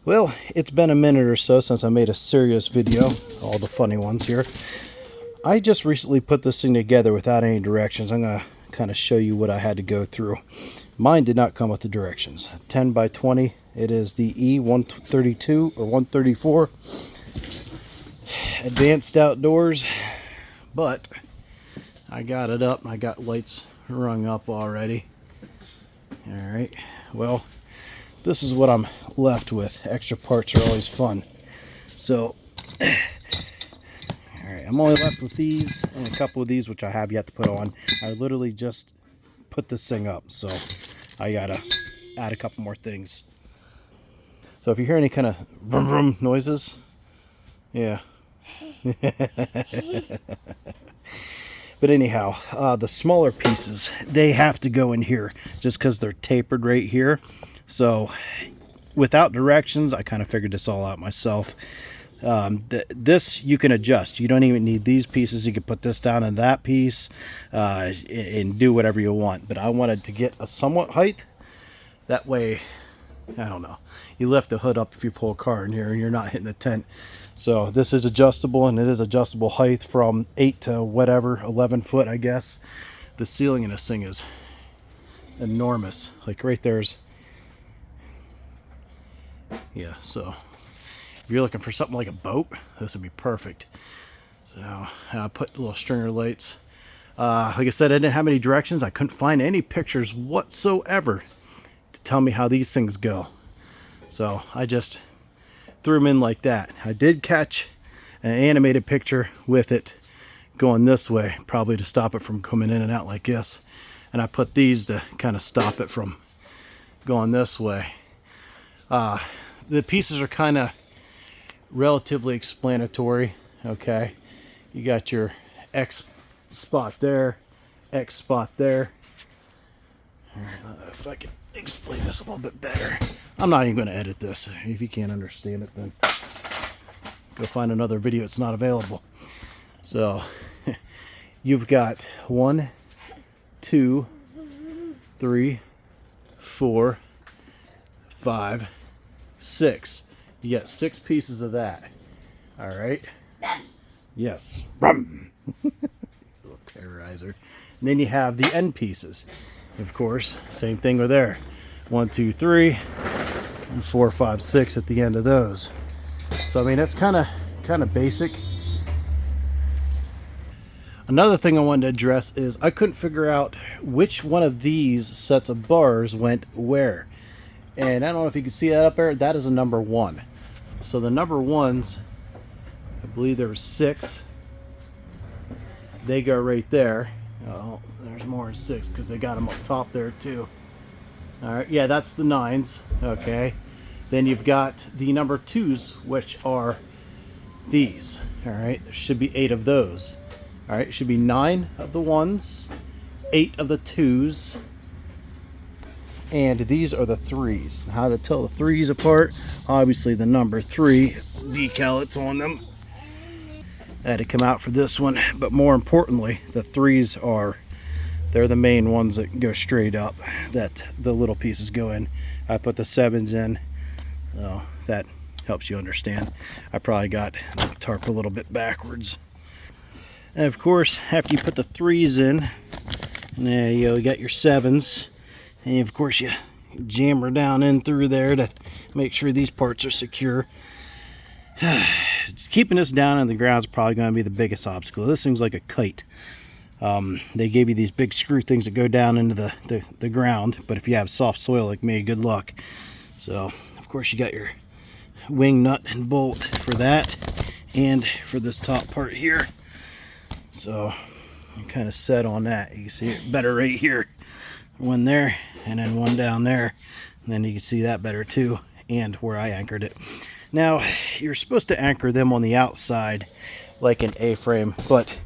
Well, it's been a minute or so since I made a serious video, all the funny ones here. I just recently put this thing together without any directions. I'm going to kind of show you what I had to go through. Mine did not come with the directions. 10 by 20. It is the E132 or 134 Advanced Outdoors, but I got it up. I got lights rung up already. All right, well, this is what I'm left with. Extra parts are always fun. So, all right, I'm only left with these and a couple of these, which I have yet to put on. I literally just put this thing up, so I gotta add a couple more things. So if you hear any kind of vroom vroom noises, yeah. But anyhow, the smaller pieces, they have to go in here just because they're tapered right here. So without directions, I kind of figured this all out myself. This you can adjust. You don't even need these pieces. You can put this down in that piece and do whatever you want. But I wanted to get a somewhat height. That way, I don't know, you lift the hood up if you pull a car in here and you're not hitting the tent. So this is adjustable, and it is adjustable height from 8 to whatever, 11 foot, I guess. The ceiling in this thing is enormous. Like right there's, yeah, so if you're looking for something like a boat, this would be perfect. So I put little stringer lights. Like I said, I didn't have any directions. I couldn't find any pictures whatsoever to tell me how these things go. So I just threw them in like that. I did catch an animated picture with it going this way, probably to stop it from coming in and out like this. And I put these to kind of stop it from going this way. The pieces are kind of relatively explanatory. Okay, you got your X spot there, X spot there. All right, if I can explain this a little bit better. I'm not even going to edit this. If you can't understand it, then go find another video. It's not available. So you've got 1, 2, 3, 4, 5, 6. You got 6 pieces of that. All right. Yes. Little terrorizer. And then you have the end pieces. Of course, same thing with there. 1, 2, 3, and 4, 5, 6 at the end of those. So I mean, that's kind of basic. Another thing I wanted to address is I couldn't figure out which one of these sets of bars went where. And I don't know if you can see that up there. That is a number 1. So the number 1s, I believe there were 6. They go right there. Oh, there's more than 6 because they got them up top there too. All right, yeah, that's the 9s. Okay, then you've got the number 2s, which are these. All right, there should be 8 of those. All right, it should be 9 of the 1s, 8 of the 2s, and these are the 3s. How to tell the 3s apart? Obviously, the number 3 decal that's on them. I had to come out for this one, but more importantly, the 3s are, they're the main ones that go straight up, that the little pieces go in. I put the 7s in, so that helps you understand. I probably got the tarp a little bit backwards. And of course, after you put the 3s in, there you go, you got your 7s. And of course you jam her down in through there to make sure these parts are secure. Keeping this down on the ground is probably going to be the biggest obstacle. This thing's like a kite. They gave you these big screw things that go down into the ground, but if you have soft soil like me, good luck. So of course you got your wing nut and bolt for that, and for this top part here. So I'm kind of set on that. You can see it better right here. One there, and then one down there, and then you can see that better too, and where I anchored it. Now you're supposed to anchor them on the outside like an A-frame, but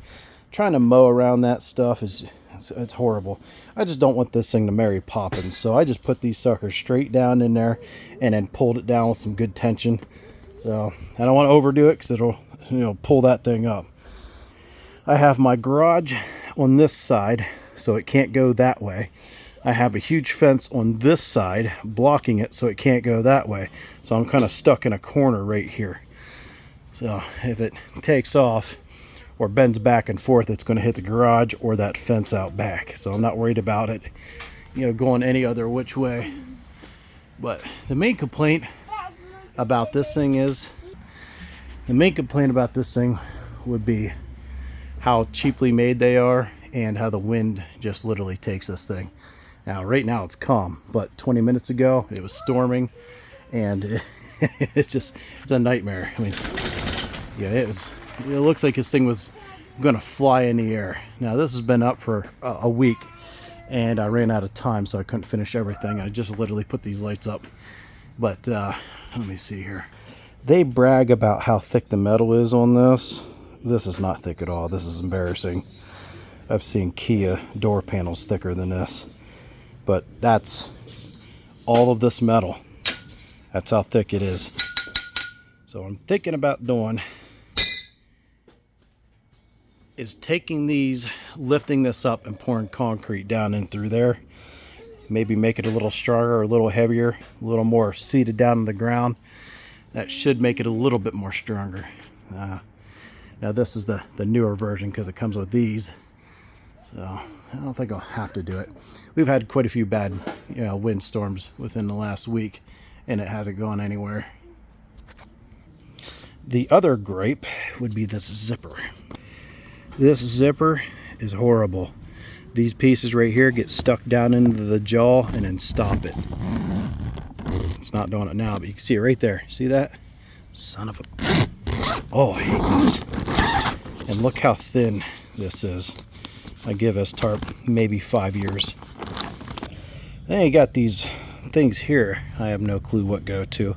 trying to mow around that stuff is it's horrible. I just don't want this thing to Mary Poppins, so I just put these suckers straight down in there and then pulled it down with some good tension. So I don't want to overdo it because it'll, pull that thing up. I have my garage on this side, so it can't go that way. I have a huge fence on this side blocking it so it can't go that way. So I'm kind of stuck in a corner right here. So if it takes off or bends back and forth, it's going to hit the garage or that fence out back. So I'm not worried about it, you know, going any other which way. But the main complaint about this thing would be how cheaply made they are and how the wind just literally takes this thing. Now, right now it's calm, but 20 minutes ago it was storming, and it's a nightmare. I mean, yeah, it looks like this thing was gonna fly in the air. Now, this has been up for a week, and I ran out of time, so I couldn't finish everything. I just literally put these lights up. But let me see here. They brag about how thick the metal is on this. This is not thick at all. This is embarrassing. I've seen Kia door panels thicker than this. But that's all of this metal. That's how thick it is. So what I'm thinking about doing is taking these, lifting this up and pouring concrete down in through there. Maybe make it a little stronger or a little heavier, a little more seated down on the ground. That should make it a little bit more stronger. Now this is the newer version because it comes with these. So I don't think I'll have to do it. We've had quite a few bad, you know, wind storms within the last week, and it hasn't gone anywhere. The other gripe would be this zipper. This zipper is horrible. These pieces right here get stuck down into the jaw and then stop it. It's not doing it now, but you can see it right there. See that? Son of a... Oh, I hate this. And look how thin this is. I give this tarp maybe 5 years. Then you got these things here. I have no clue what go to.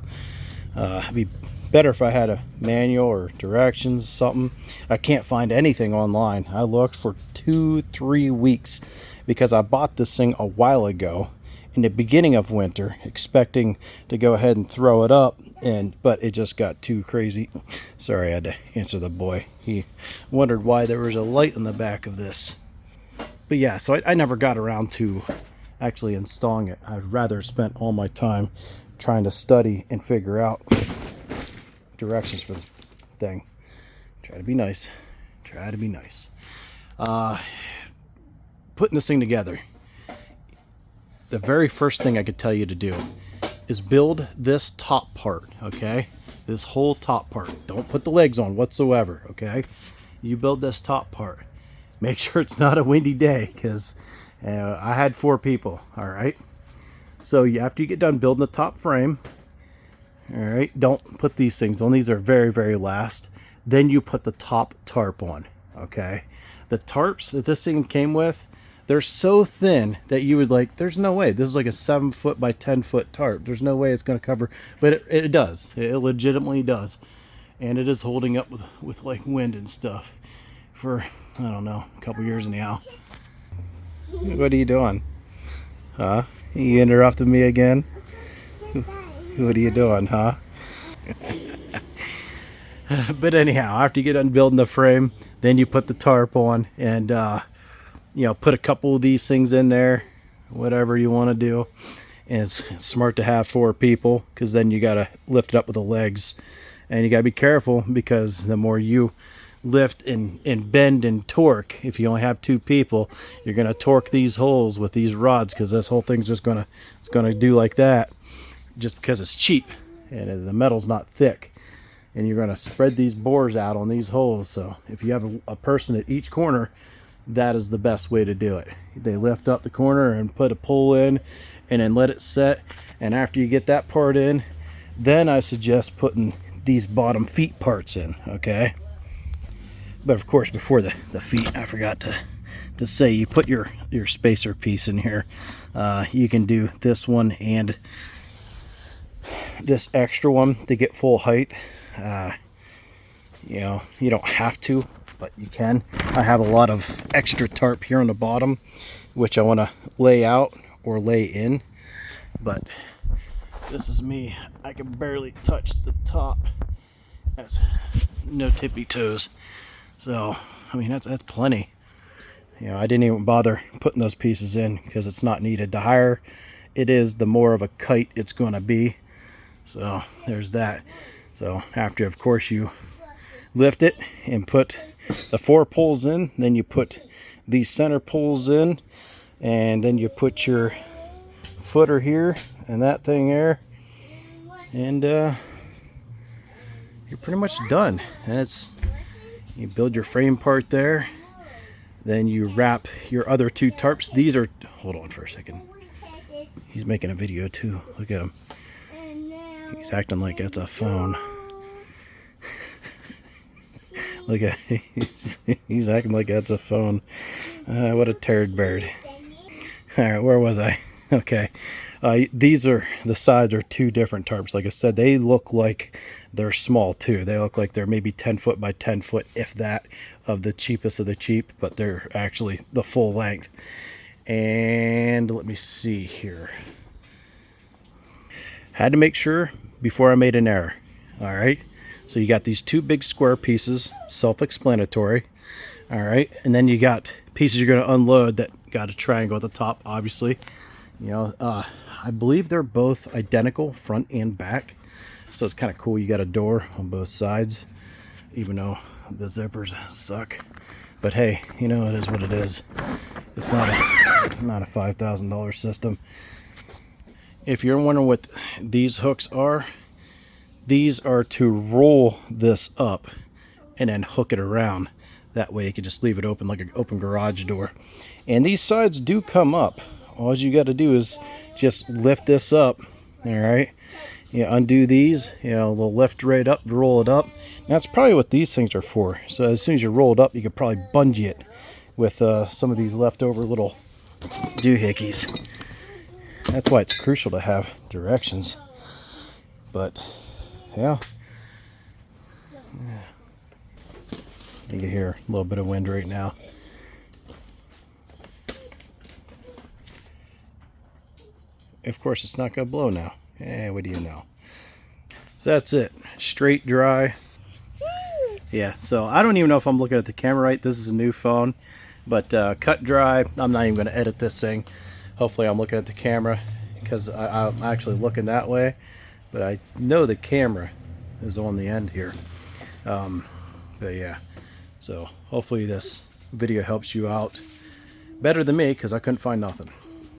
It'd be better if I had a manual or directions, something. I can't find anything online. I looked for 2-3 weeks because I bought this thing a while ago in the beginning of winter, expecting to go ahead and throw it up, but it just got too crazy. Sorry, I had to answer the boy. He wondered why there was a light on the back of this. But yeah, so I never got around to actually installing it. I'd rather spent all my time trying to study and figure out directions for this thing. Try to be nice. Try to be nice. Putting this thing together. The very first thing I could tell you to do is build this top part, okay? This whole top part. Don't put the legs on whatsoever, okay? You build this top part. Make sure it's not a windy day, because I had 4 people, all right? So after you get done building the top frame, all right, don't put these things on. These are very, very last. Then you put the top tarp on, okay? The tarps that this thing came with, they're so thin that you would like, there's no way. This is like a 7-foot by 10-foot tarp. There's no way it's going to cover, but it does. It legitimately does. And it is holding up with like wind and stuff for, I don't know, a couple years anyhow. What are you doing? Huh? You interrupted me again? What are you doing, huh? But anyhow, after you get done building the frame, then you put the tarp on and, you know, put a couple of these things in there, whatever you want to do. And it's smart to have 4 people, because then you got to lift it up with the legs. And you got to be careful, because the more you lift and bend and torque, if you only have 2 people, you're going to torque these holes with these rods, because this whole thing's just going to do like that, just because it's cheap and the metal's not thick. And you're going to spread these bores out on these holes. So if you have a person at each corner, that is the best way to do it. They lift up the corner and put a pole in and then let it set. And after you get that part in, then I suggest putting these bottom feet parts in, okay? But of course, before the feet, I forgot to say, you put your spacer piece in here. You can do this one and this extra one to get full height. You know, you don't have to, but you can. I have a lot of extra tarp here on the bottom, which I want to lay out or lay in. But this is me. I can barely touch the top. That's no tippy toes. So, I mean, that's plenty. You know, I didn't even bother putting those pieces in because it's not needed. The higher it is, the more of a kite it's going to be. So there's that. So after, of course, you lift it and put the 4 poles in, then you put these center poles in, and then you put your footer here and that thing there, and you're pretty much done. And it's, you build your frame part there, then you wrap your other 2 tarps. These are, hold on for a second, he's making a video too, look at him, he's acting like it's a phone. Look at, he's acting like that's a phone. What a turd bird. Alright, where was I? Okay. These are, the sides are 2 different tarps. Like I said, they look like they're small too. They look like they're maybe 10 foot by 10 foot, if that, of the cheapest of the cheap, but they're actually the full length. And let me see here. Had to make sure before I made an error. Alright. So you got these 2 big square pieces, self-explanatory. All right, and then you got pieces you're going to unload that got a triangle at the top, obviously. You know, I believe they're both identical, front and back. So it's kind of cool. You got a door on both sides, even though the zippers suck. But hey, you know, it is what it is. It's not a $5,000 system. If you're wondering what these hooks are, these are to roll this up and then hook it around. That way you can just leave it open like an open garage door. And these sides do come up. All you got to do is just lift this up. All right. You undo these, you know, they'll lift right up, roll it up. And that's probably what these things are for. So as soon as you roll it up, you could probably bungee it with some of these leftover little doohickeys. That's why it's crucial to have directions. But yeah. You can hear a little bit of wind right now. Of course, it's not going to blow now. What do you know? So that's it. Straight dry. Yeah, so I don't even know if I'm looking at the camera right. This is a new phone. But cut dry. I'm not even going to edit this thing. Hopefully I'm looking at the camera because I'm actually looking that way. But I know the camera is on the end here. But yeah. So hopefully this video helps you out better than me because I couldn't find nothing.